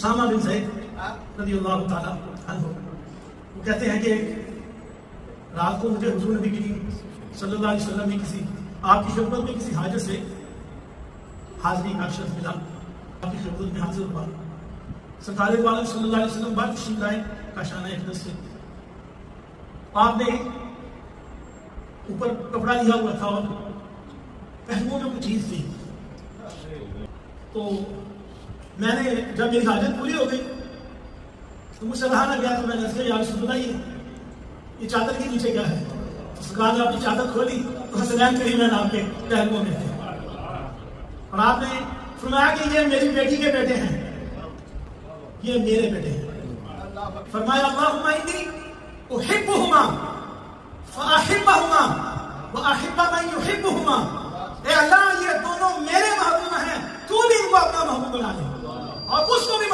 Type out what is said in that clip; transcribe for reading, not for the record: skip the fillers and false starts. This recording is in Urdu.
اسامہ بن زید رضی اللہ تعالیٰ عنہ وہ کہتے ہیں کہ رات کو مجھے حضور نبی کریم صلی اللہ علیہ وسلم نے کسی آپ کی خدمت میں کسی حاجت سے حاضری کا شرف ملا. آپ کی خدمت میں حاضر ہوا. سرکار دو عالم صلی اللہ علیہ وسلم بعد تشریف لائے کاشانہ اقدس سے. آپ نے اوپر کپڑا لیا ہوا تھا اور پہلوؤں میں کوئی چیز تھی. تو میں نے جب میری حاجت پوری ہو گئی تو مجھ سے رہا نہ گیا تو میں نے کہا یا رسول اللہ یہ چادر کے نیچے کیا ہے؟ سرکار نے اپنی چادر کھولی تو حسنین کریمین آپ کے پہلوؤں میں تھے اور آپ نے فرمایا کہ یہ میری بیٹی کے بیٹے ہیں, یہ میرے بیٹے ہیں. فرمایا اللہم انی احبہما فاحبہما واحب من یحبہما. اے اللہ یہ دونوں میرے محبوب ہیں, تو بھی ان کو اپنا محبوب بنا لے اور اس کو بھی